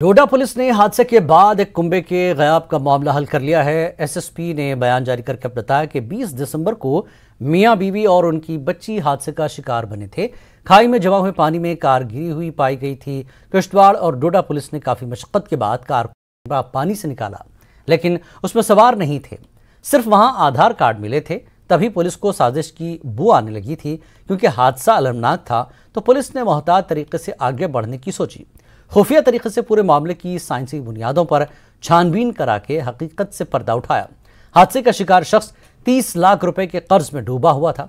डोडा police ने हादसे के बाद एक कुंबे के गायब का मामला हल कर लिया है। एसएसपी ने बयान जारी करके बताया कि 20 दिसंबर को मियां बीवी और उनकी बच्ची हादसे का शिकार बने थे। खाई में जमा हुए पानी में कार गिरी हुई पाई गई थी। किश्तवाड़ और डोडा पुलिस ने काफी मशक्कत के बाद कार को पानी से निकाला, लेकिन उसमें सवार नहीं थे, सिर्फ वहां आधार कार्ड मिले थे। तभी पुलिस को साजिश की बू आने लगी थी। क्योंकि हादसा अलमनाक था तो पुलिस ने मोहतात तरीके से आगे बढ़ने की सोची। खुफिया तरीके से पूरे मामले की साइंसी बुनियादों पर छानबीन करा के हकीकत से पर्दा उठाया। हादसे का शिकार शख्स 30 लाख रुपए के कर्ज में डूबा हुआ था।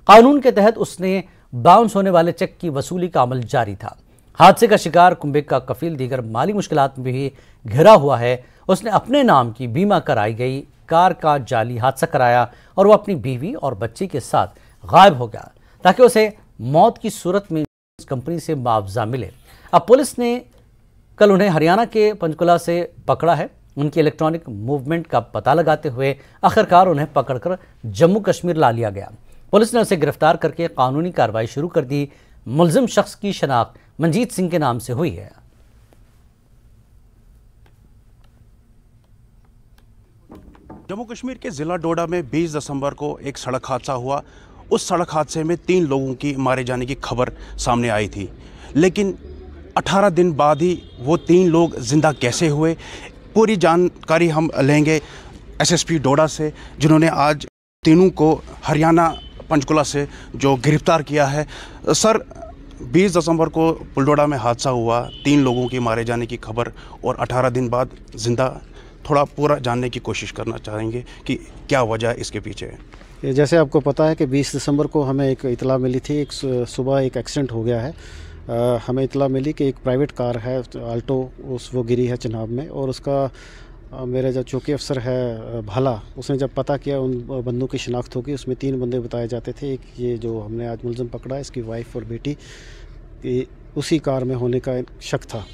कानून के तहत उसने बाउंस होने वाले चेक की वसूली का अमल जारी था। हादसे का शिकार कुंबे का कफील दीगर माली मुश्किलात में भी घिरा हुआ है। उसने अपने नाम की बीमा कराई गई कार का जाली हादसा कराया और वो अपनी बीवी और बच्ची के साथ गायब हो गया ताकि उसे मौत की सूरत में कंपनी से मुआवजा मिले। अब पुलिस ने कल उन्हें हरियाणा के पंचकुला से पकड़ा है। उनकी इलेक्ट्रॉनिक मूवमेंट का पता लगाते हुए आखिरकार उन्हें पकड़कर जम्मू कश्मीर ला लिया गया। पुलिस ने उसे गिरफ्तार करके कानूनी कार्रवाई शुरू कर दी। मुलजिम शख्स की शनाख्त मंजीत सिंह के नाम से हुई है। जम्मू कश्मीर के ज़िला डोडा में 20 दिसंबर को एक सड़क हादसा हुआ। उस सड़क हादसे में 3 लोगों की मारे जाने की खबर सामने आई थी, लेकिन 18 दिन बाद ही वो 3 लोग जिंदा कैसे हुए, पूरी जानकारी हम लेंगे एसएसपी डोडा से, जिन्होंने आज तीनों को हरियाणा पंचकुला से जो गिरफ्तार किया है। सर, 20 दिसंबर को पुलडोडा में हादसा हुआ, 3 लोगों की मारे जाने की खबर और 18 दिन बाद जिंदा, थोड़ा पूरा जानने की कोशिश करना चाहेंगे कि क्या वजह इसके पीछे है। जैसे आपको पता है कि 20 दिसंबर को हमें एक इतला मिली थी, एक सुबह एक एक्सीडेंट हो गया है। हमें इतला मिली कि एक प्राइवेट कार है आल्टो, वो गिरी है चिनाब में, और उसका मेरा जो चौकी अफसर है भाला, उसने जब पता किया उन बंदों की शिनाख्त होगी। उसमें 3 बंदे बताए जाते थे। एक ये जो हमने आज मुलजिम पकड़ा, इसकी वाइफ और बेटी, उसी कार में होने का शक था।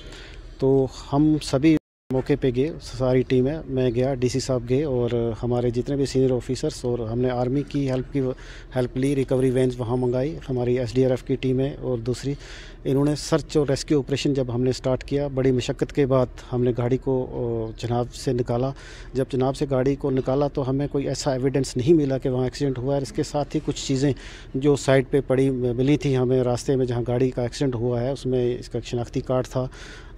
तो हम सभी मौके पे गए, सारी टीम है, मैं गया, डीसी साहब गए और हमारे जितने भी सीनियर ऑफिसर्स, और हमने आर्मी की हेल्प ली। रिकवरी वैन्स वहाँ मंगाई, हमारी एसडीआरएफ की टीम है, और दूसरी इन्होंने सर्च और रेस्क्यू ऑपरेशन जब हमने स्टार्ट किया, बड़ी मशक्क़त के बाद हमने गाड़ी को चिनाब से निकाला। जब चिनाब से गाड़ी को निकाला तो हमें कोई ऐसा एविडेंस नहीं मिला कि वहाँ एक्सीडेंट हुआ है। इसके साथ ही कुछ चीज़ें जो साइड पे पड़ी मिली थी हमें रास्ते में, जहाँ गाड़ी का एक्सीडेंट हुआ है, उसमें इसका शनाख्ती कार्ड था,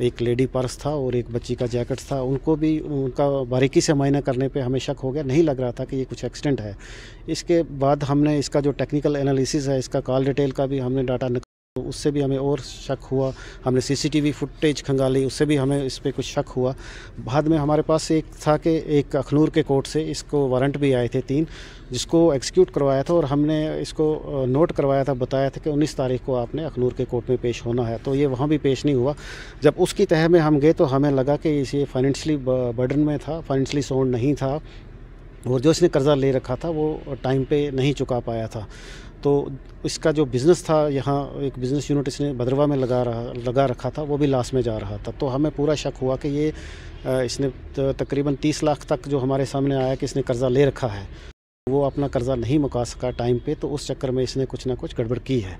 एक लेडी पर्स था और एक बच्ची का जैकेट था। उनको भी उनका बारीकी से मायना करने पे हमें शक हो गया, नहीं लग रहा था कि ये कुछ एक्सीडेंट है। इसके बाद हमने इसका जो टेक्निकल एनालिसिस है, इसका कॉल डिटेल का भी हमने डाटा निकाला, तो उससे भी हमें और शक हुआ। हमने सीसीटीवी फुटेज खंगाली, उससे भी हमें इस पर कुछ शक हुआ। बाद में हमारे पास एक था कि एक अखनूर के कोर्ट से इसको वारंट भी आए थे 3, जिसको एग्जीक्यूट करवाया था, और हमने इसको नोट करवाया था, बताया था कि 19 तारीख को आपने अखनूर के कोर्ट में पेश होना है। तो ये वहाँ भी पेश नहीं हुआ। जब उसकी तह में हम गए तो हमें लगा कि ये फाइनेंशियली बर्डन में था, फाइनेंशियली साउंड नहीं था, और जो इसने कर्ज़ा ले रखा था वो टाइम पे नहीं चुका पाया था। तो इसका जो बिज़नेस था, यहाँ एक बिज़नेस यूनिट इसने भद्रवा में लगा रखा था, वो भी लॉस में जा रहा था। तो हमें पूरा शक हुआ कि ये इसने तकरीबन 30 लाख तक जो हमारे सामने आया कि इसने कर्ज़ा ले रखा है, वो अपना कर्ज़ा नहीं मुका सका टाइम पे, तो उस चक्कर में इसने कुछ ना कुछ गड़बड़ की है।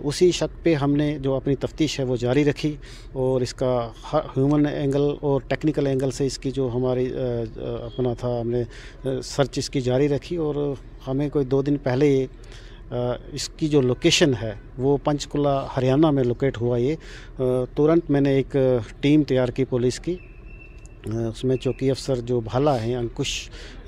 उसी शक पे हमने जो अपनी तफ्तीश है वो जारी रखी, और इसका ह्यूमन एंगल और टेक्निकल एंगल से इसकी जो हमारी अपना था, हमने सर्च इसकी जारी रखी। और हमें कोई 2 दिन पहले इसकी जो लोकेशन है वो पंचकुला हरियाणा में लोकेट हुआ। ये तुरंत मैंने एक टीम तैयार की पुलिस की, उसमें चौकी अफसर जो भाला हैं अंकुश,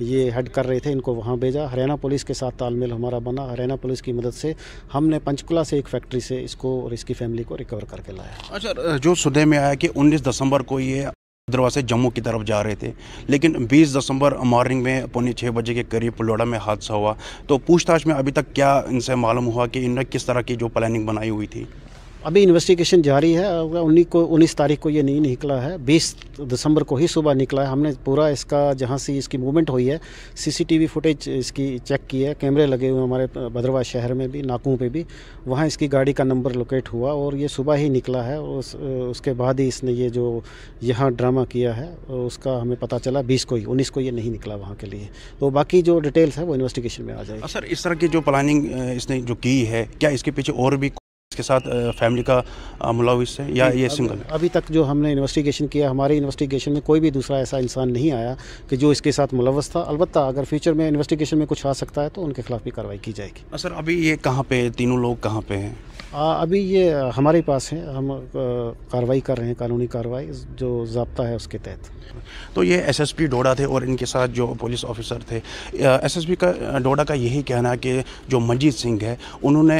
ये हेड कर रहे थे, इनको वहाँ भेजा। हरियाणा पुलिस के साथ तालमेल हमारा बना। हरियाणा पुलिस की मदद से हमने पंचकुला से एक फैक्ट्री से इसको और इसकी फैमिली को रिकवर करके लाया। अच्छा, जो सुनने में आया कि 19 दिसंबर को ये भद्रवा से जम्मू की तरफ जा रहे थे, लेकिन 20 दिसंबर मॉर्निंग में 5:45 बजे के करीब पुलडोडा में हादसा हुआ। तो पूछताछ में अभी तक क्या इनसे मालूम हुआ कि इन्होंने किस तरह की जो प्लानिंग बनाई हुई थी? अभी इन्वेस्टिगेशन जारी है। 19 तारीख को ये नहीं निकला है, 20 दिसंबर को ही सुबह निकला है। हमने पूरा इसका जहाँ से इसकी मूवमेंट हुई है, सीसीटीवी फुटेज इसकी चेक की है, कैमरे लगे हुए हमारे भद्रवा शहर में भी, नाकों पे भी, वहाँ इसकी गाड़ी का नंबर लोकेट हुआ और ये सुबह ही निकला है। उसके बाद ही इसने ये जो यहाँ ड्रामा किया है उसका हमें पता चला 20 को ही, 19 को ये नहीं निकला वहाँ के लिए। तो बाकी जो डिटेल्स है वो इन्वेस्टिगेशन में आ जाएगी। सर, इस तरह की जो प्लानिंग इसने जो की है, क्या इसके पीछे और भी इसके साथ फैमिली का मुलविस है या ये सिंगल है? अभी तक जो हमने इन्वेस्टिगेशन किया, हमारी इन्वेस्टिगेशन में कोई भी दूसरा ऐसा इंसान नहीं आया कि जो इसके साथ मुलव्वस था। अलबत्ता अगर फ्यूचर में इन्वेस्टिगेशन में कुछ आ सकता है तो उनके खिलाफ भी कार्रवाई की जाएगी। सर अभी ये कहाँ पे, तीनों लोग कहाँ पे हैं? अभी ये हमारे पास है, हम कार्रवाई कर रहे हैं, कानूनी कार्रवाई जो ज़ाब्ता है उसके तहत। तो ये एसएसपी डोडा थे और इनके साथ जो पुलिस ऑफिसर थे, एसएसपी का डोडा का यही कहना है कि जो मंजीत सिंह है उन्होंने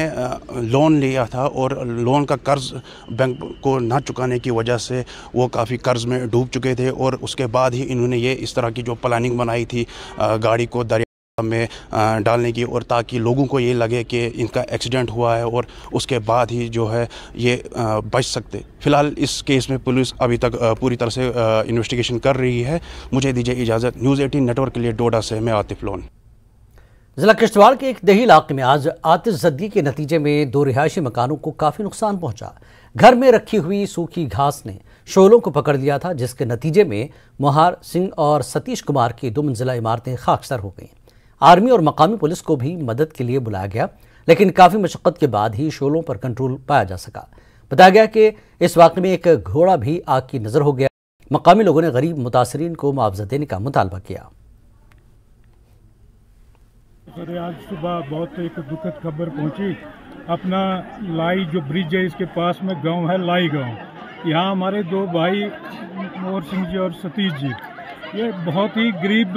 लोन लिया था और लोन का कर्ज बैंक को ना चुकाने की वजह से वो काफ़ी कर्ज में डूब चुके थे और उसके बाद ही इन्होंने ये इस तरह की जो प्लानिंग बनाई थी गाड़ी को दरिया में डालने की, और ताकि लोगों को ये लगे कि इनका एक्सीडेंट हुआ है और उसके बाद ही जो है ये बच सकते। फिलहाल इस केस में पुलिस अभी तक पूरी तरह से इन्वेस्टिगेशन कर रही है। मुझे दीजिए इजाज़त। न्यूज़ 18 नेटवर्क के लिए डोडा से मैं आतिफ लोन। जिला किश्तवाड़ के एक दही इलाके में आज आतिशज़दी के नतीजे में 2 रिहायशी मकानों को काफ़ी नुकसान पहुंचा। घर में रखी हुई सूखी घास ने शोलों को पकड़ लिया था, जिसके नतीजे में मोहार सिंह और सतीश कुमार की 2 मंजिला इमारतें खाकसार हो गईं। आर्मी और मकामी पुलिस को भी मदद के लिए बुलाया गया, लेकिन काफ़ी मशक्क़त के बाद ही शोलों पर कंट्रोल पाया जा सका। बताया गया कि इस वाक़े में एक घोड़ा भी आग की नज़र हो गया। मकामी लोगों ने गरीब मुतासरीन को मुआवजा देने का मुतालबा किया। सर आज सुबह बहुत एक दुखद खबर पहुंची। अपना लाई जो ब्रिज है इसके पास में गांव है लाई गांव। यहाँ हमारे 2 भाई मोहर सिंह जी और सतीश जी, ये बहुत ही गरीब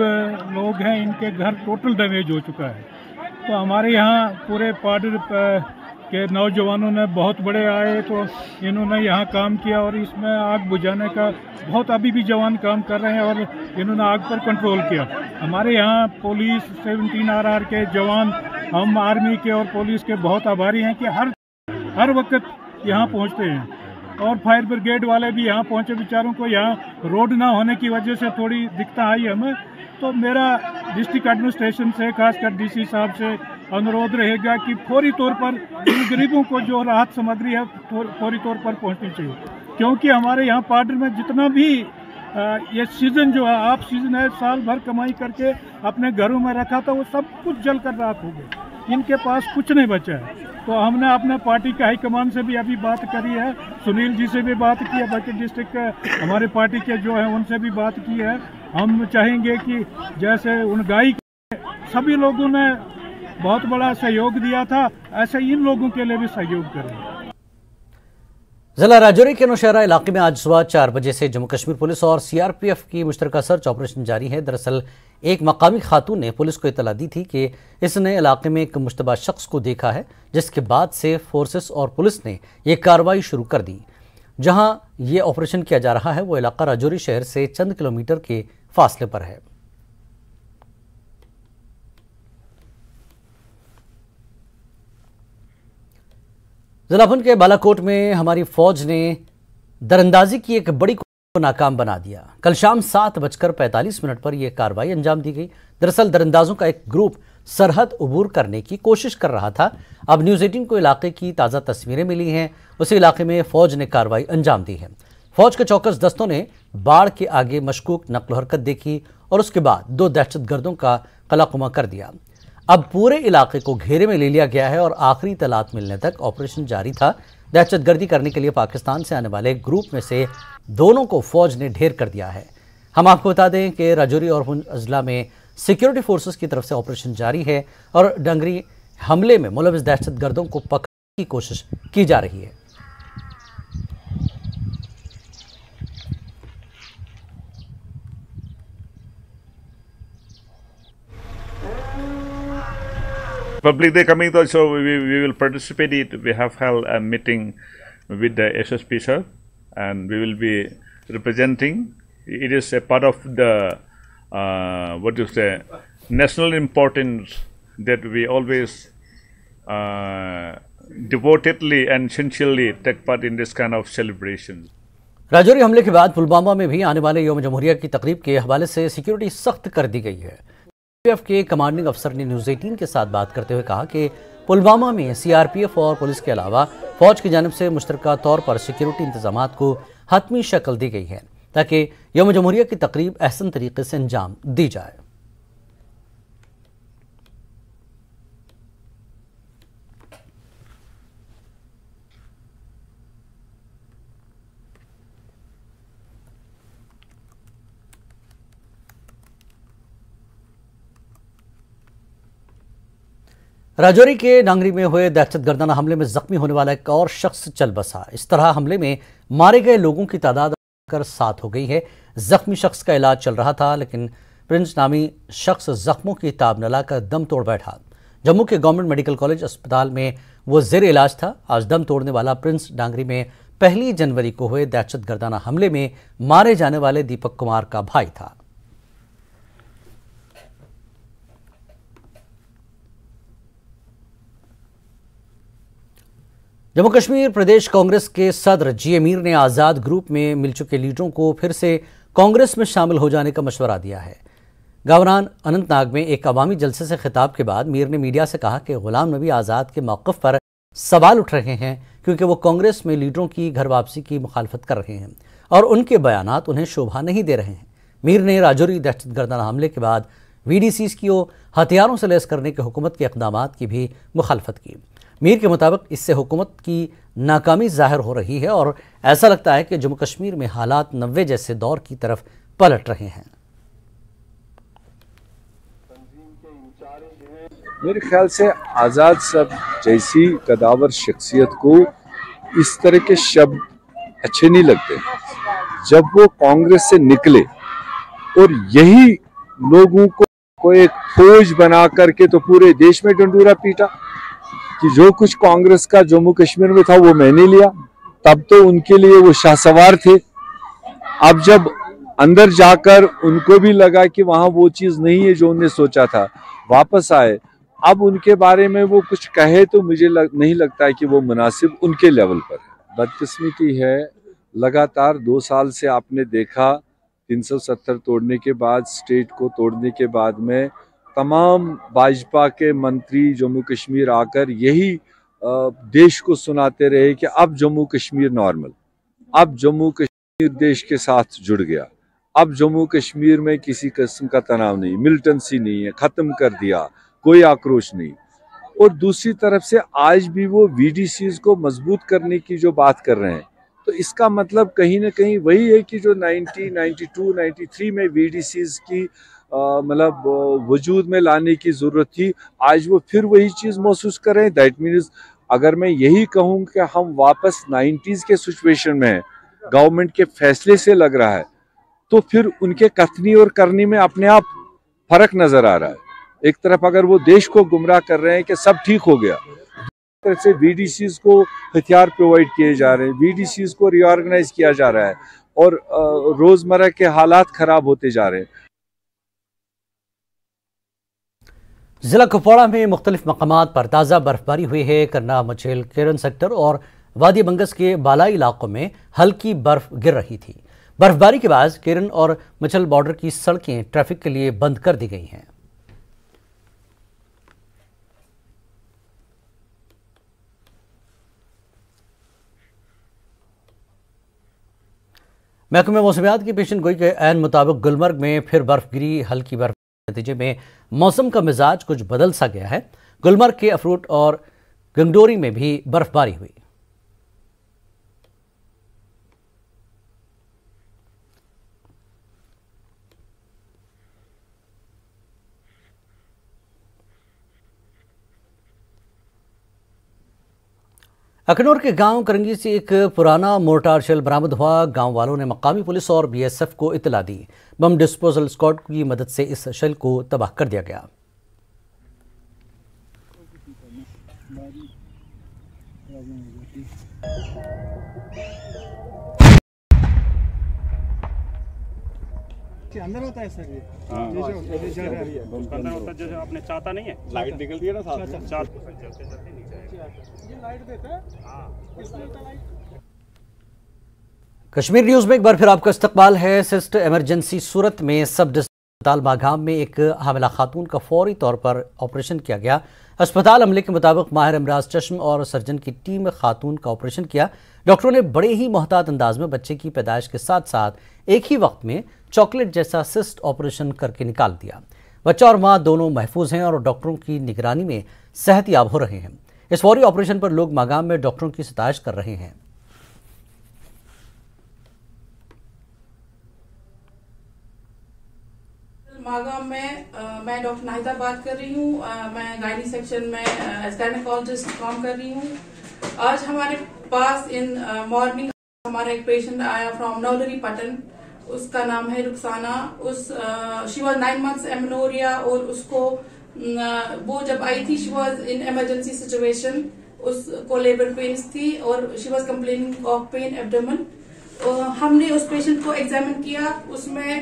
लोग हैं। इनके घर टोटल डैमेज हो चुका है। तो हमारे यहाँ पूरे पाडर के नौजवानों ने बहुत बड़े आए तो इन्होंने यहाँ काम किया और इसमें आग बुझाने का बहुत अभी भी जवान काम कर रहे हैं और इन्होंने आग पर कंट्रोल किया। हमारे यहाँ पुलिस 17 RR के जवान, हम आर्मी के और पुलिस के बहुत आभारी हैं कि हर वक्त यहाँ पहुँचते हैं। और फायर ब्रिगेड वाले भी यहाँ पहुँचे। बेचारों को यहाँ रोड ना होने की वजह से थोड़ी दिक्कत आई हमें। तो मेरा डिस्ट्रिक्ट एडमिनिस्ट्रेशन से, खासकर डीसी साहब से अनुरोध रहेगा कि फौरी तौर पर इन गरीबों को जो राहत सामग्री है फौरी तौर पर पहुँचनी चाहिए, क्योंकि हमारे यहाँ पाडर में जितना भी ये सीज़न जो है, आप सीज़न है, साल भर कमाई करके अपने घरों में रखा था, वो सब कुछ जल कर राख हो गए। इनके पास कुछ नहीं बचा है। तो हमने अपने पार्टी के हाईकमान से भी अभी बात करी है, सुनील जी से भी बात की है, बाकी डिस्ट्रिक्ट हमारे पार्टी के जो है उनसे भी बात की है। हम चाहेंगे कि जैसे उन गाय सभी लोगों ने बहुत बड़ा सहयोग दिया था, ऐसे इन लोगों के लिए भी सहयोग करें। जिला राजौरी के नौशहरा इलाके में आज सुबह 4 बजे से जम्मू कश्मीर पुलिस और सीआरपीएफ की मुश्तरका सर्च ऑपरेशन जारी है। दरअसल एक मकामी खातून ने पुलिस को इतला दी थी कि इसने इलाके में एक मुश्तबा शख्स को देखा है, जिसके बाद से फोर्सेस और पुलिस ने यह कार्रवाई शुरू कर दी। जहां ये ऑपरेशन किया जा रहा है वो इलाका राजौरी शहर से चंद किलोमीटर के फासले पर है। जिला पुंछ के बालाकोट में हमारी फौज ने दरअंदाजी की एक बड़ी को नाकाम बना दिया। कल शाम 7:45 पर यह कार्रवाई अंजाम दी गई। दरअसल दरअंदाजों का एक ग्रुप सरहद उबूर करने की कोशिश कर रहा था। अब न्यूज़ 18 को इलाके की ताज़ा तस्वीरें मिली हैं। उसी इलाके में फौज ने कार्रवाई अंजाम दी है। फौज के चौकस दस्तों ने बाढ़ के आगे मशकूक नक्ल हरकत देखी और उसके बाद 2 दहशतगर्दों का कलाकुमा कर दिया। अब पूरे इलाके को घेरे में ले लिया गया है और आखिरी तलात मिलने तक ऑपरेशन जारी था। दहशतगर्दी करने के लिए पाकिस्तान से आने वाले ग्रुप में से दोनों को फौज ने ढेर कर दिया है। हम आपको बता दें कि राजौरी और पुंछ अजला में सिक्योरिटी फोर्सेस की तरफ से ऑपरेशन जारी है और डंगरी हमले में मुलविस दहशतगर्दों को पकड़ने की कोशिश की जा रही है। Public they coming also we will participate it. We have held a meeting with the SSP sir and we will be representing. It is a part of the what do you say national importance that we always devotedly and sincerely take part in this kind of celebration. Rajouri हमले के बाद पुलवामा में भी आने वाले यौम जमहूरिया की तकरीब के हवाले से सिक्योरिटी सख्त कर दी गई है। सीआरपीएफ के कमांडिंग अफसर ने न्यूज़ 18 के साथ बात करते हुए कहा कि पुलवामा में सीआरपीएफ और पुलिस के अलावा फौज की जानिब से मुश्तरका तौर पर सिक्योरिटी इंतजामात को हतमी शक्ल दी गई है ताकि यौम जमहूरिया की तकरीब अहसन तरीके से अंजाम दी जाए। राजौरी के नांगरी में हुए दहशतगर्दाना हमले में जख्मी होने वाला एक और शख्स चल बसा। इस तरह हमले में मारे गए लोगों की तादाद कर 7 हो गई है। जख्मी शख्स का इलाज चल रहा था, लेकिन प्रिंस नामी शख्स जख्मों की ताब न लाकर दम तोड़ बैठा। जम्मू के गवर्नमेंट मेडिकल कॉलेज अस्पताल में वो जेर इलाज था। आज दम तोड़ने वाला प्रिंस नांगरी में 1 जनवरी को हुए दहशतगर्दाना हमले में मारे जाने वाले दीपक कुमार का भाई था। जम्मू कश्मीर प्रदेश कांग्रेस के सदर जी मीर ने आज़ाद ग्रुप में मिल चुके लीडरों को फिर से कांग्रेस में शामिल हो जाने का मशवरा दिया है। गावरान अनंतनाग में एक अवामी जलसे से खिताब के बाद मीर ने मीडिया से कहा कि गुलाम नबी आज़ाद के मौक़िफ़ पर सवाल उठ रहे हैं, क्योंकि वो कांग्रेस में लीडरों की घर वापसी की मुखालफत कर रहे हैं और उनके बयानात उन्हें शोभा नहीं दे रहे हैं। मीर ने राजौरी दहशतगर्दाना हमले के बाद VDCs को हथियारों से लैस करने के हुकूमत के इक़दामात की भी मुखालफत की। मीर के मुताबिक इससे हुकूमत की नाकामी जाहिर हो रही है और ऐसा लगता है कि जम्मू कश्मीर में हालात 90 जैसे दौर की तरफ पलट रहे हैं। मेरे ख्याल से आज़ाद साहब जैसी कदावर शख्सियत को इस तरह के शब्द अच्छे नहीं लगते। जब वो कांग्रेस से निकले और यही लोगों को एक फौज बना करके तो पूरे देश में डंडूरा पीटा कि जो कुछ कांग्रेस का जम्मू कश्मीर में था वो मैंने लिया, तब तो उनके लिए वो शाहसवार थे। अब जब अंदर जाकर उनको भी लगा कि वहां वो चीज नहीं है जो उन्होंने सोचा था, वापस आए, अब उनके बारे में वो कुछ कहे तो मुझे नहीं लगता है कि वो मुनासिब उनके लेवल पर है। बदकिस्मती है, लगातार 2 साल से आपने देखा 370 तोड़ने के बाद, स्टेट को तोड़ने के बाद में तमाम भाजपा के मंत्री जम्मू कश्मीर आकर यही देश को सुनाते रहे कि अब जम्मू कश्मीर नॉर्मल, अब जम्मू कश्मीर देश के साथ जुड़ गया, अब जम्मू कश्मीर में किसी किस्म का तनाव नहीं, मिलिटेंसी नहीं है, ख़त्म कर दिया, कोई आक्रोश नहीं। और दूसरी तरफ से आज भी वो VDCs को मजबूत करने की जो बात कर रहे हैं, तो इसका मतलब कहीं ना कहीं वही है कि जो 90, 92, 93 में VDCs की मतलब वजूद में लाने की ज़रूरत थी, आज वो फिर वही चीज़ महसूस कर रहे हैं। दैट मीन्स अगर मैं यही कहूँ कि हम वापस 90s के सिचुएशन में हैं, गवर्नमेंट के फैसले से लग रहा है, तो फिर उनके कथनी और करनी में अपने आप फ़र्क नज़र आ रहा है। एक तरफ अगर वो देश को गुमराह कर रहे हैं कि सब ठीक हो गया, दूसरी तरफ से VDCs को हथियार प्रोवाइड किए जा रहे हैं, VDCs को रीऑर्गेनाइज किया जा रहा है और रोज़मर्रा के हालात ख़राब होते जा रहे हैं। जिला कुपवाड़ा में मुख्तलिफ मकामात पर ताज़ा बर्फबारी हुई है। करना, मचेल, केरन सेक्टर और वादी बंगस के बालाई इलाकों में हल्की बर्फ गिर रही थी। बर्फबारी के बाद केरन और मचेल बॉर्डर की सड़कें ट्रैफिक के लिए बंद कर दी गई हैं। महकमे मौसमियात की पेशन गोई के ऐन मुताबिक गुलमर्ग में फिर बर्फ गिरी। हल्की बर्फ के नतीजे में मौसम का मिजाज कुछ बदल सा गया है। गुलमर्ग के अफरूट और गंगडोरी में भी बर्फबारी हुई। अखनौर के गांव करंगी से एक पुराना मोर्टार शेल बरामद हुआ। गांव वालों ने मकामी पुलिस और BSF को इतला दी। बम डिस्पोजल स्क्वाड की मदद से इस शेल को तबाह कर दिया गया। अंदर होता है सर, ये अंदर होता है जैसे आपने चाहता नहीं है, लाइट निकलती है ना साथ में, ये लाइट देता है। कश्मीर न्यूज में एक बार फिर आपका इस्तकबाल है। सिस्ट इमरजेंसी सूरत में सब अस्पताल बागाम में एक हामिला खातून का फौरी तौर पर ऑपरेशन किया गया। अस्पताल अमले के मुताबिक माहिर इमराज चश्म और सर्जन की टीम में खातून का ऑपरेशन किया। डॉक्टरों ने बड़े ही मोहतात अंदाज में बच्चे की पैदाइश के साथ साथ एक ही वक्त में चॉकलेट जैसा सिस्ट ऑपरेशन करके निकाल दिया। बच्चा और मां दोनों महफूज हैं और डॉक्टरों की निगरानी में सेहतयाब हो रहे हैं। इस फौरी ऑपरेशन पर लोग मागाम में डॉक्टरों की सताइश कर रहे हैं। समागम में मैं डॉक्टर नाहिदा बात कर रही हूँ। मैं गायनी सेक्शन में एज गायनेकोलॉजिस्ट काम कर रही हूँ। आज हमारे पास इन मॉर्निंग हमारा एक पेशेंट आया फ्रॉम नौलरी पटन। उसका नाम है Rukhsana. She was 9 months amenorrhoea और उसको वो जब आई थी she was in emergency situation. उसको लेबर पेन्स थी और she was complaining of pen abdomen. हमने उस पेशेंट को एग्जामिन किया। उसमें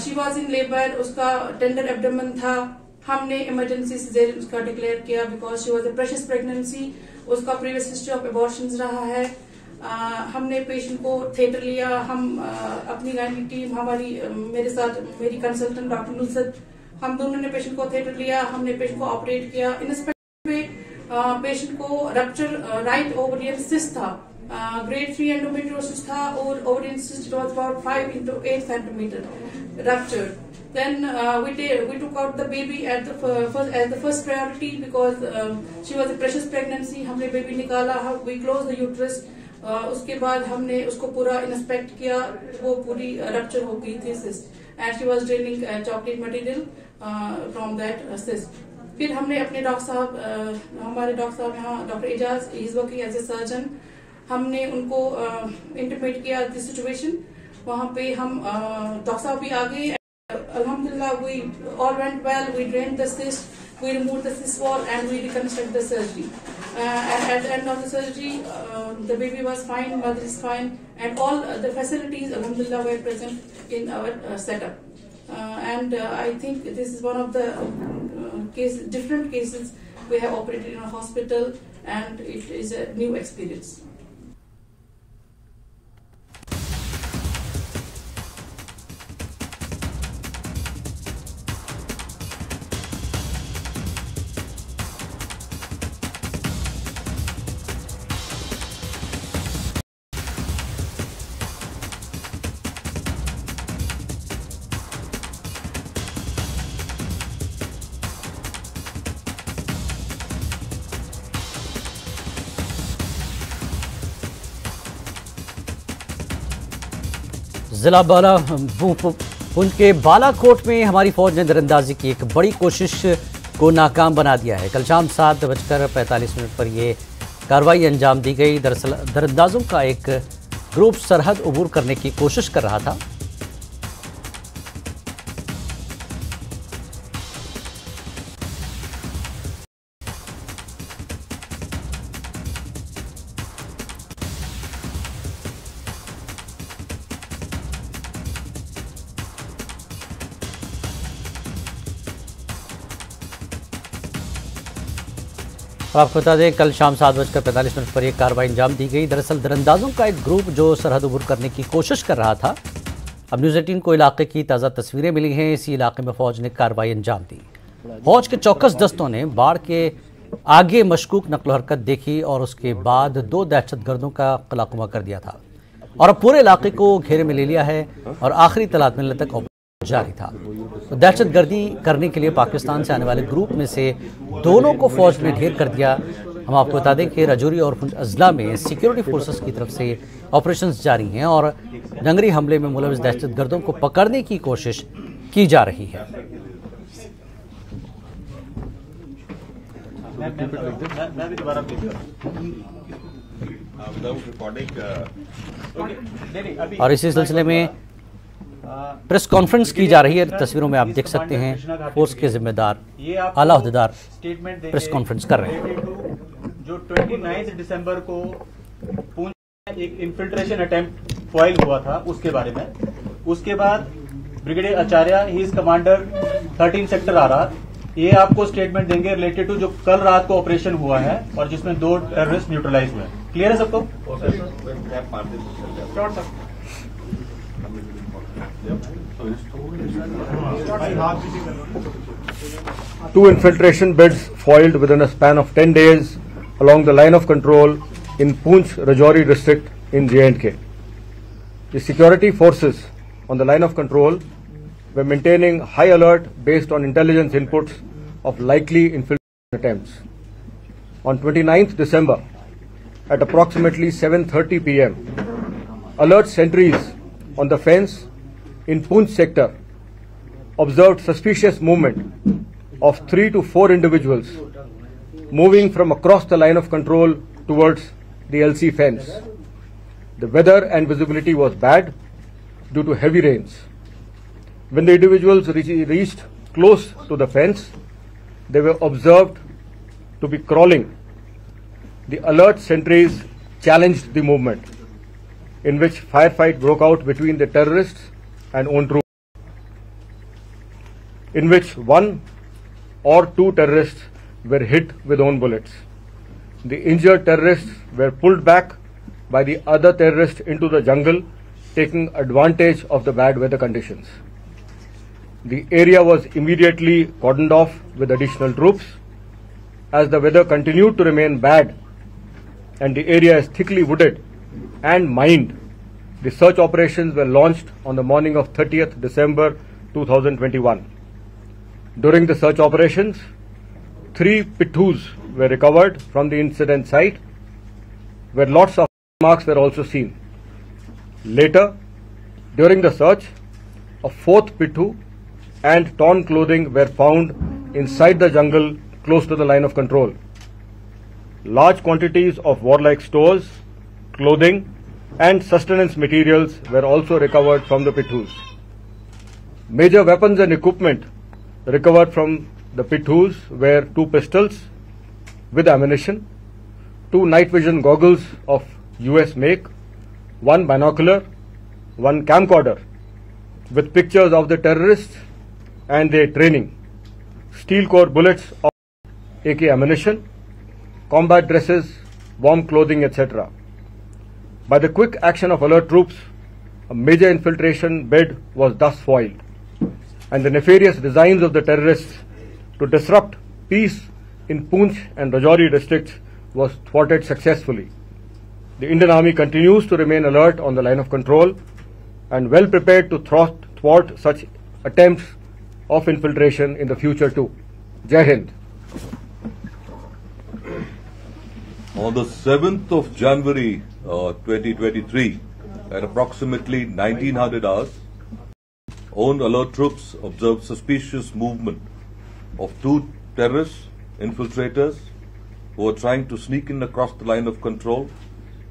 शी वॉज इन लेबर, उसका टेंडर एब्डोमेन था। हमने इमरजेंसी सिजेरियन उसका डिक्लेयर किया because she was a precious pregnancy. उसका प्रीवियस हिस्ट्री ऑफ एबॉर्शंस रहा है। हमने पेशेंट को थिएटर लिया। हम अपनी गायनी टीम हमारी मेरे साथ मेरी कंसल्टेंट डॉक्टर नुसरत, हम दोनों ने पेशेंट को थिएटर लिया। हमने पेशेंट को ऑपरेट किया। इंस्पेक्ट पे पेशेंट को रप्चर राइट ओवरियन सिस्ट था, grade 3 endometriosis था और ovarian cyst was about 5 into 8 centimeter ruptured. Then we took out the baby as the first priority because she was a precious pregnancy. हमने baby निकाला, we closed the uterus. उसके बाद हमने उसको पूरा इंस्पेक्ट किया। वो पूरी रप्चर हो गई थी cyst and she was draining chocolate material from that cyst. फिर हमने अपने डॉक्टर साहब, हमारे डॉक्टर साहब यहाँ doctor Ejaz, he is working as a surgeon, हमने उनको इंटीमेट किया द सिचुएशन। वहाँ पे हम डॉक्टर साहब भी आ गए। अल्हम्दुलिल्लाह we all went well. We drained the cyst, we remove the cyst wall and we reconstruct the surgery. At the end of the surgery the baby was fine, mother is fine and all the facilities अल्हम्दुलिल्लाह were present in our setup. And I think this is one of the different cases we have operated in a hospital and it is a new experience. जिला पुंछ के बालाकोट में हमारी फौज ने दरअंदाजी की एक बड़ी कोशिश को नाकाम बना दिया है। कल शाम 7:45 पर यह कार्रवाई अंजाम दी गई। दरअसल दरअंदाजों का एक ग्रुप सरहद अबूर करने की कोशिश कर रहा था। आपको बता दें कल शाम 7:45 पर यह कार्रवाई अंजाम दी गई। दरअसल दरअंदाजों का एक ग्रुप जो सरहद अबूर करने की कोशिश कर रहा था। अब न्यूज़ 18 को इलाके की ताज़ा तस्वीरें मिली हैं। इसी इलाके में फौज ने कार्रवाई अंजाम दी। फौज के चौकस दस्तों ने बाढ़ के आगे मशकूक नकलो हरकत देखी और उसके बाद 2 दहशतगर्दों का कलाकुमा कर दिया था और अब पूरे इलाके को घेरे में ले लिया है और आखिरी तलात मिलने तक जारी था। तो दहशतगर्दी करने के लिए पाकिस्तान से आने वाले ग्रुप में से दोनों को फौज ने ढेर कर दिया। हम आपको बता दें कि राजौरी और पुंछ अजला में सिक्योरिटी फोर्सेस की तरफ से ऑपरेशंस जारी हैं और जंगली हमले में मुलविस दहशतगर्दों को पकड़ने की कोशिश की जा रही है। और इसी सिलसिले में प्रेस कॉन्फ्रेंस की जा रही है। तस्वीरों में आप देख सकते हैं फोर्स के जिम्मेदार आला अहदेदार प्रेस कॉन्फ्रेंस कर रहे हैं। जो 29 दिसंबर को पुंछ में एक इन्फिल्ट्रेशन अटेम्प्ट फॉइल हुआ था उसके बारे में। उसके बाद brigadier Acharya he is commander 13 sector आर ये आपको स्टेटमेंट देंगे रिलेटेड टू जो कल रात को ऑपरेशन हुआ है और जिसमें 2 टेररिस्ट न्यूट्रलाइज हुए। क्लियर है सबको? Two infiltration bids foiled within a span of 10 days along the line of control in Poonch, Rajouri district in J&K. The security forces on the line of control were maintaining high alert based on intelligence inputs of likely infiltration attempts. On 29th December, at approximately 7:30 p.m., alert sentries on the fence in Poonch sector observed suspicious movement of 3 to 4 individuals moving from across the line of control towards the LC fence. The weather and visibility was bad due to heavy rains. When the individuals reached close to the fence, they were observed to be crawling. The alert sentries challenged the movement, in which firefight broke out between the terrorists and own troops, in which 1 or 2 terrorists were hit with own bullets. The injured terrorists were pulled back by the other terrorists into the jungle, taking advantage of the bad weather conditions. The area was immediately cordoned off with additional troops. As the weather continued to remain bad and the area is thickly wooded and mined, the search operations were launched on the morning of 30th December 2021. During the search operations, 3 pittus were recovered from the incident site, where lots of marks were also seen. Later, during the search, a 4th pittu and torn clothing were found inside the jungle close to the line of control. Large quantities of warlike stores, clothing and sustenance materials were also recovered from the pittus. Major weapons and equipment recovered from the pittus were 2 pistols with ammunition, 2 night vision goggles of US make, 1 binocular, 1 camcorder with pictures of the terrorists and their training, steel core bullets of AK ammunition, combat dresses, warm clothing, etc. By the quick action of alert troops, a major infiltration bid was thus foiled, and the nefarious designs of the terrorists to disrupt peace in Poonch and Rajouri districts was thwarted successfully. The Indian Army continues to remain alert on the line of control and well prepared to thwart such attempts of infiltration in the future too. Jai Hind. On the 7th of January 2023, at approximately 1900 hours, own alert troops observed suspicious movement of 2 terrorists, infiltrators, who were trying to sneak in across the line of control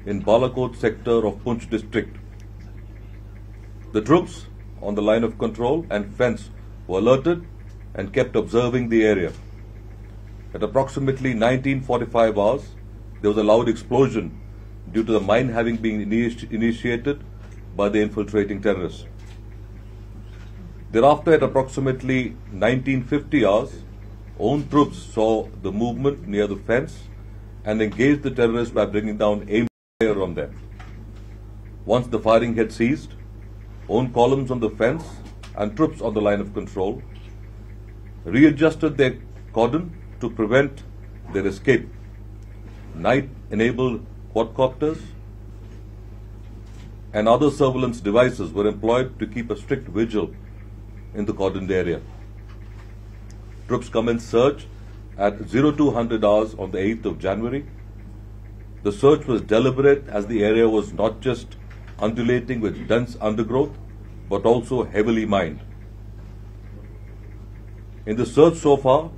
in Balakot sector of Poonch district. The troops on the line of control and fence were alerted and kept observing the area. At approximately 1945 hours, there was a loud explosion due to the mine having been initiated by the infiltrating terrorists. Thereafter, at approximately 1950 hours, own troops saw the movement near the fence and engaged the terrorists by bringing down aim fire on them. Once the firing had ceased, own columns on the fence and troops on the line of control readjusted their cordon to prevent their escape. Night-enabled quadcopters and other surveillance devices were employed to keep a strict vigil in the cordoned area. Troops commenced search at 0200 hours on the 8th of January. The search was deliberate as the area was not just undulating with dense undergrowth, but also heavily mined. In the search so far,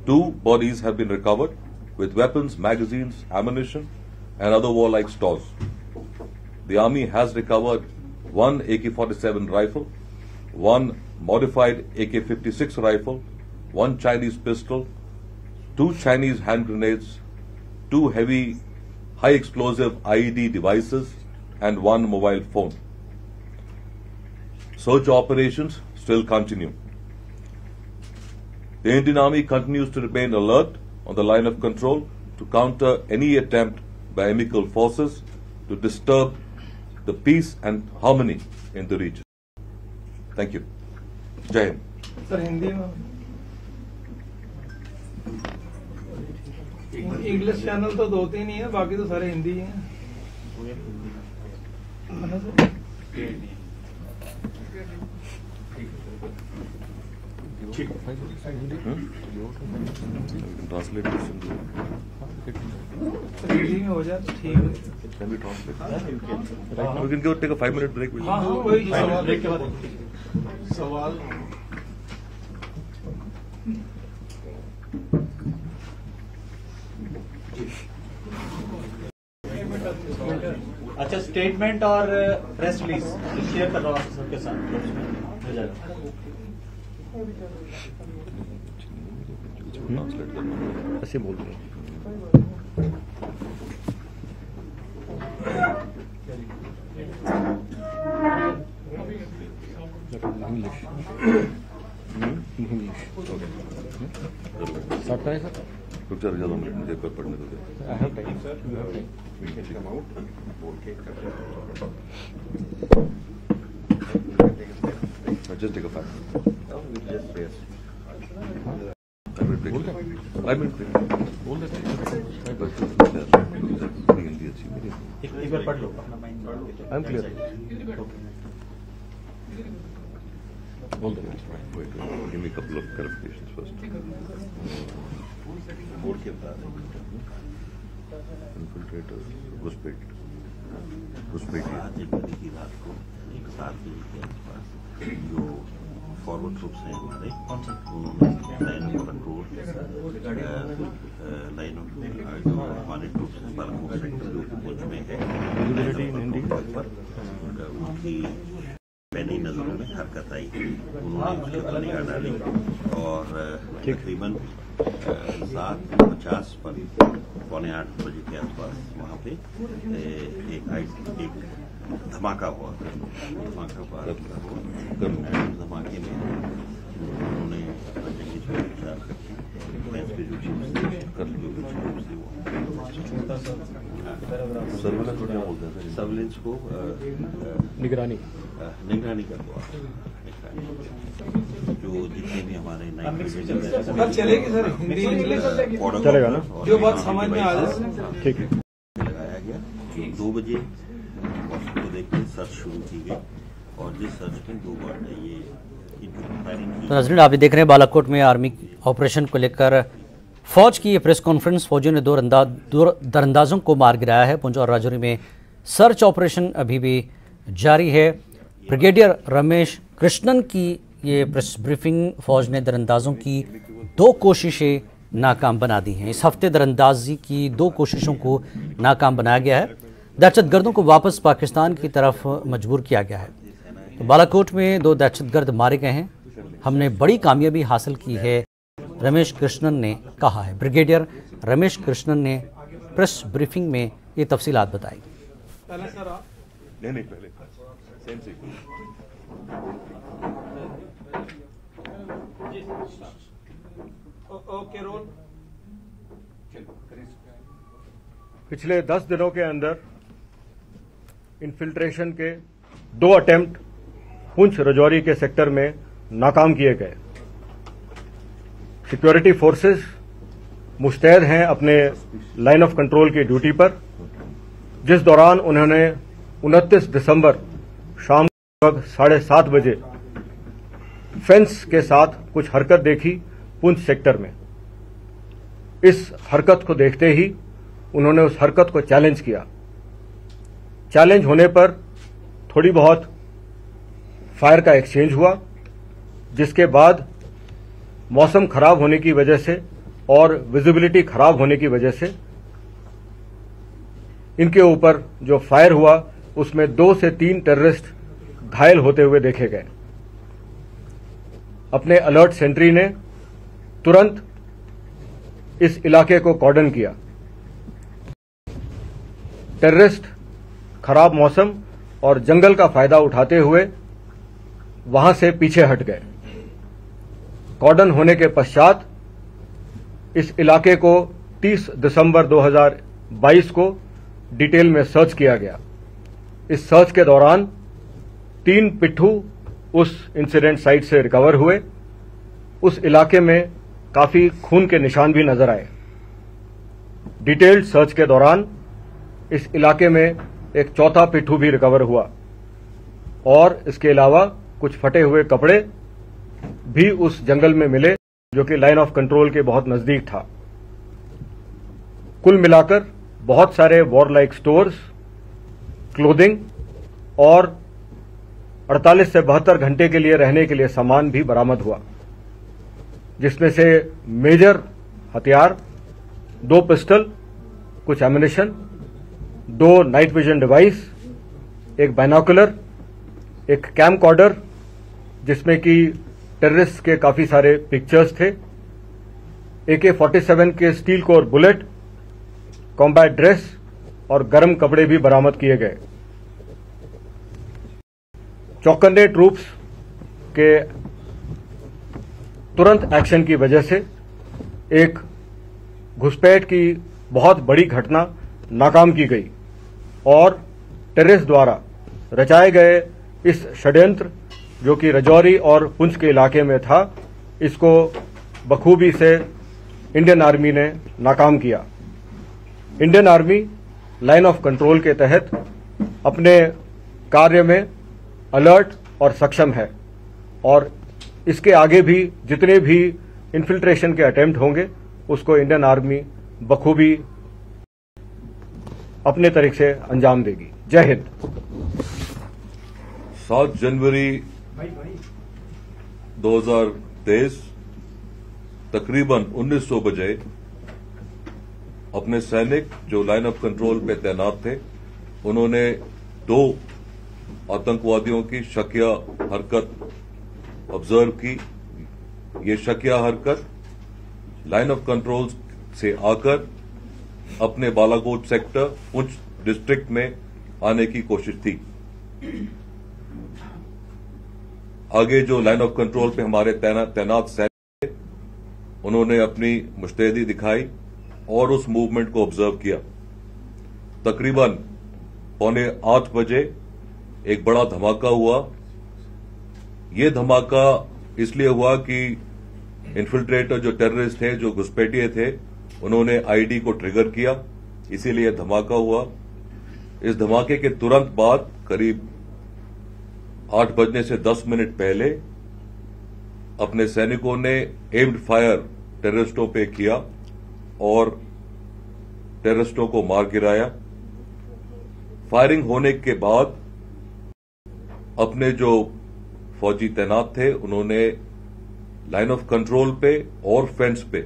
2 bodies have been recovered with weapons, magazines, ammunition and other warlike stores. The Army has recovered 1 AK-47 rifle, 1 modified AK-56 rifle, 1 Chinese pistol, 2 Chinese hand grenades, 2 heavy high explosive IED devices and 1 mobile phone. Search operations still continue. The Indian Army continues to remain alert on the line of control to counter any attempt by enemy forces to disturb the peace and harmony in the region. Thank you. Jai Hind. Sir, Hindi में English channel तो 2-3 ही है, बाकी तो सारे हिंदी ही हैं। Translate Hindi में हो जाए तो ठीक है। Can we translate? We can go take a 5-minute break. हाँ, कोई सवाल अच्छा, स्टेटमेंट और प्रेस रिलीज शेयर कर रहा हूँ सबके साथ। ऐसे बोल रहे हैं। रुक जा 2 मिनट, मुझे एक बार पढ़ने दो। Just take a 5 minutes. I will break. बोल देते हैं। एक बार पढ़ लो अपना माइंड। I'm clear. बोल देते हैं। Wait, give me a couple of clarifications first. Board के बता दें। इन्फिल्ट्रेटर घुसपैठ आज 1 बजे की रात को 7 बजे के आसपास जो फॉरवर्ड ट्रुप्स हैं हमारे, उन्होंने line of control, line of जो हमारे ट्रुप्स हैं बालाकोट सेक्टर जो पुंछ में है पर उनकी पैनी नजरों में हरकत आई। उन्होंने उसके ऊपर निगाह डाली और तकरीबन 7:50 पर 7:45 बजे के आसपास वहाँ पे एक धमाका हुआ। धमाके में उन्होंने जंगी सर्विलेंस को निगरानी कर दो। जो जितने भी हमारे चलेगी सर, हिंदी चलेगा ना, जो बात समझ में आ जाए। ठीक है। लगाया गया 2 बजे को देखते सर्च शुरू की गई और जिस सर्च में 2 बार ये तो नाज़रीन, आप देख रहे हैं बालाकोट में आर्मी ऑपरेशन को लेकर फौज की ये प्रेस कॉन्फ्रेंस। फौजियों ने 2 दरअंदाजों को मार गिराया है। पुंछ और राजौरी में सर्च ऑपरेशन अभी भी जारी है। ब्रिगेडियर रमेश कृष्णन की ये प्रेस ब्रीफिंग। फौज ने दरअंदाजों की 2 कोशिशें नाकाम बना दी हैं। इस हफ्ते दरअंदाजी की 2 कोशिशों को नाकाम बनाया गया है। दहशतगर्दों को वापस पाकिस्तान की तरफ मजबूर किया गया है। तो बालाकोट में 2 दहशतगर्द मारे गए हैं। हमने बड़ी कामयाबी हासिल की है, रमेश कृष्णन ने कहा है। ब्रिगेडियर रमेश कृष्णन ने प्रेस ब्रीफिंग में ये तफसीलात बताई। नहीं पहले सेम सीक्वेंस। Okay role. पिछले 10 दिनों के अंदर इन्फिल्ट्रेशन के 2 अटेम्प्ट पुंछ राजौरी के सेक्टर में नाकाम किए गए। सिक्योरिटी फोर्सेस मुस्तैद हैं अपने लाइन ऑफ कंट्रोल की ड्यूटी पर, जिस दौरान उन्होंने 29 दिसंबर शाम लगभग 7:30 बजे फेंस के साथ कुछ हरकत देखी पुंछ सेक्टर में। इस हरकत को देखते ही उन्होंने उस हरकत को चैलेंज किया। चैलेंज होने पर थोड़ी बहुत फायर का एक्सचेंज हुआ, जिसके बाद मौसम खराब होने की वजह से और विजिबिलिटी खराब होने की वजह से इनके ऊपर जो फायर हुआ उसमें 2 से 3 टेररिस्ट घायल होते हुए देखे गए। अपने अलर्ट सेंट्री ने तुरंत इस इलाके को कॉर्डन किया। टेररिस्ट खराब मौसम और जंगल का फायदा उठाते हुए वहां से पीछे हट गए। कॉर्डन होने के पश्चात इस इलाके को 30 दिसंबर 2022 को डिटेल में सर्च किया गया। इस सर्च के दौरान 3 पिट्ठू उस इंसिडेंट साइट से रिकवर हुए। उस इलाके में काफी खून के निशान भी नजर आए। डिटेल्ड सर्च के दौरान इस इलाके में एक 4था पिट्ठू भी रिकवर हुआ और इसके अलावा कुछ फटे हुए कपड़े भी उस जंगल में मिले, जो कि लाइन ऑफ कंट्रोल के बहुत नजदीक था। कुल मिलाकर बहुत सारे वॉर लाइक स्टोर्स, क्लोथिंग और 48 से 72 घंटे के लिए रहने के लिए सामान भी बरामद हुआ। जिसमें से मेजर हथियार, 2 पिस्टल, कुछ एमिनेशन, 2 नाइट विजन डिवाइस, एक बाइनोकुलर, एक कैमकॉर्डर जिसमें कि टेररिस्ट के काफी सारे पिक्चर्स थे, AK-47 के steel core bullet, combat dress और गर्म कपड़े भी बरामद किए गए। चौकन्ने ट्रूप्स के तुरंत एक्शन की वजह से एक घुसपैठ की बहुत बड़ी घटना नाकाम की गई और टेररिस्ट द्वारा रचाए गए इस षड्यंत्र जो कि राजौरी और पुंछ के इलाके में था, इसको बखूबी से इंडियन आर्मी ने नाकाम किया। Indian army line of control के तहत अपने कार्य में अलर्ट और सक्षम है और इसके आगे भी जितने भी इन्फिल्ट्रेशन के अटेम्प्ट होंगे उसको इंडियन आर्मी बखूबी अपने तरीके से अंजाम देगी। जय हिंद। 7 जनवरी 2023 तकरीबन 1900 बजे अपने सैनिक जो लाइन ऑफ कंट्रोल पे तैनात थे, उन्होंने 2 आतंकवादियों की शकिया हरकत ऑब्जर्व की। ये शकिया हरकत लाइन ऑफ कंट्रोल से आकर अपने बालाकोट सेक्टर पुंछ डिस्ट्रिक्ट में आने की कोशिश थी। आगे जो लाइन ऑफ कंट्रोल पे हमारे तैनात सैनिक थे, उन्होंने अपनी मुस्तैदी दिखाई और उस मूवमेंट को ऑब्जर्व किया। तकरीबन 7:45 बजे एक बड़ा धमाका हुआ। ये धमाका इसलिए हुआ कि इन्फिल्ट्रेटर जो टेररिस्ट थे, जो घुसपैठिए थे, उन्होंने आईडी को ट्रिगर किया, इसीलिए धमाका हुआ। इस धमाके के तुरंत बाद करीब 8 बजने से 10 मिनट पहले अपने सैनिकों ने एम्ड फायर टेररिस्टों पे किया और टेररिस्टों को मार गिराया। फायरिंग होने के बाद अपने जो फौजी तैनात थे, उन्होंने लाइन ऑफ कंट्रोल पे और फेंस पे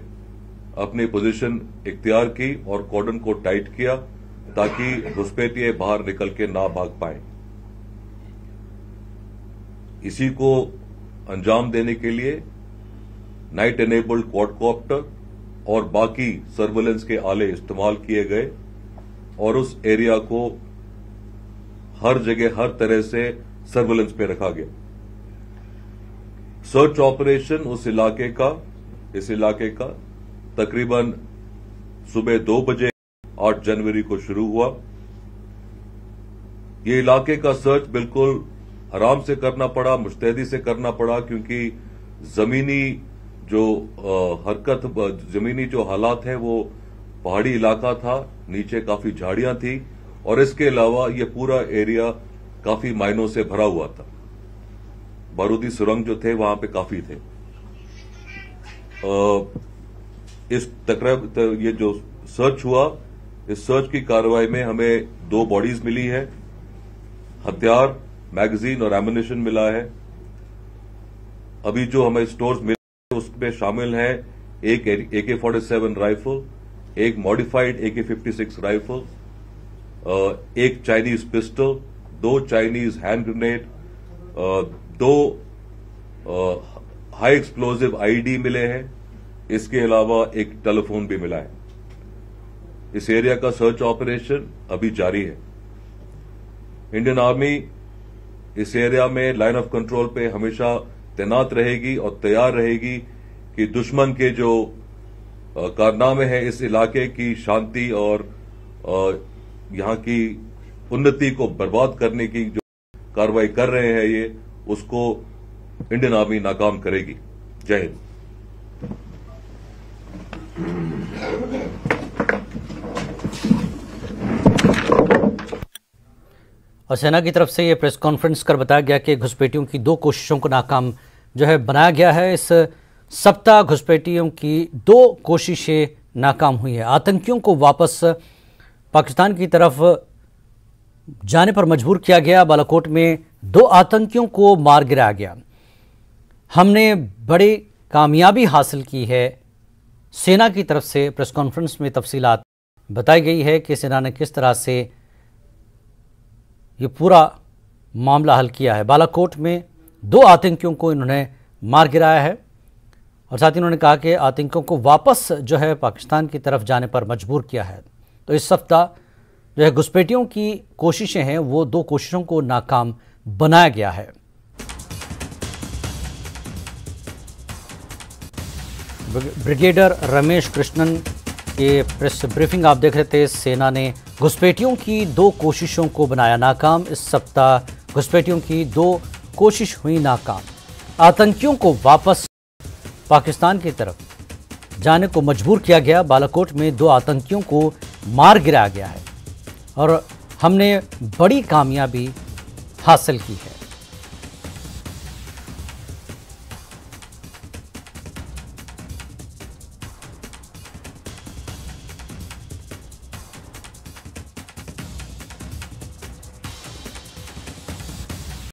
अपनी पोजीशन इख्तियार की और कॉर्डन को टाइट किया ताकि घुसपैठिए बाहर निकल के ना भाग पाए। इसी को अंजाम देने के लिए नाइट एनेबल्ड क्वाडकॉप्टर और बाकी सर्वेलेंस के आले इस्तेमाल किए गए और उस एरिया को हर जगह हर तरह से सर्वेलेंस पे रखा गया। सर्च ऑपरेशन इस इलाके का तकरीबन सुबह 2 बजे 8 जनवरी को शुरू हुआ। ये इलाके का सर्च बिल्कुल आराम से करना पड़ा, मुस्तैदी से करना पड़ा, क्योंकि जमीनी जो हालात है वो पहाड़ी इलाका था, नीचे काफी झाड़ियां थी और इसके अलावा ये पूरा एरिया काफी माइनों से भरा हुआ था। बारूदी सुरंग जो थे वहां पे काफी थे। ये जो सर्च हुआ, इस सर्च की कार्रवाई में हमें 2 बॉडीज मिली है, हथियार, मैगजीन और एमुनिशन मिला है। अभी जो हमें स्टोर्स मिले उसमें शामिल है एक AK-47 राइफल, एक मॉडिफाइड AK-56 राइफल, एक Chinese pistol, 2 Chinese hand grenade, 2 high explosive ID मिले हैं। इसके अलावा एक टेलीफोन भी मिला है। इस एरिया का सर्च ऑपरेशन अभी जारी है। इंडियन आर्मी इस एरिया में लाइन ऑफ कंट्रोल पे हमेशा तैनात रहेगी और तैयार रहेगी कि दुश्मन के जो कारनामे हैं इस इलाके की शांति और यहां की उन्नति को बर्बाद करने की जो कार्रवाई कर रहे हैं ये, उसको इंडियन आर्मी नाकाम करेगी। जय हिंद। और सेना की तरफ से ये प्रेस कॉन्फ्रेंस कर बताया गया कि घुसपैठियों की 2 कोशिशों को नाकाम जो है बनाया गया है। इस सप्ताह घुसपैठियों की 2 कोशिशें नाकाम हुई है। आतंकियों को वापस पाकिस्तान की तरफ जाने पर मजबूर किया गया। बालाकोट में 2 आतंकियों को मार गिराया गया। हमने बड़े कामयाबी हासिल की है। सेना की तरफ से प्रेस कॉन्फ्रेंस में तफसीलात बताई गई है कि सेना ने किस तरह से ये पूरा मामला हल किया है। बालाकोट में 2 आतंकियों को इन्होंने मार गिराया है और साथ ही उन्होंने कहा कि आतंकियों को वापस जो है पाकिस्तान की तरफ जाने पर मजबूर किया है। तो इस सप्ताह जो है घुसपैठियों की कोशिशें हैं वो 2 कोशिशों को नाकाम बनाया गया है। ब्रिगेडियर रमेश कृष्णन के प्रेस ब्रीफिंग आप देख रहे थे। सेना ने घुसपैठियों की 2 कोशिशों को बनाया नाकाम। इस सप्ताह घुसपैठियों की 2 कोशिश हुई नाकाम। आतंकियों को वापस पाकिस्तान की तरफ जाने को मजबूर किया गया। बालाकोट में 2 आतंकियों को मार गिराया गया है और हमने बड़ी कामयाबी हासिल की है।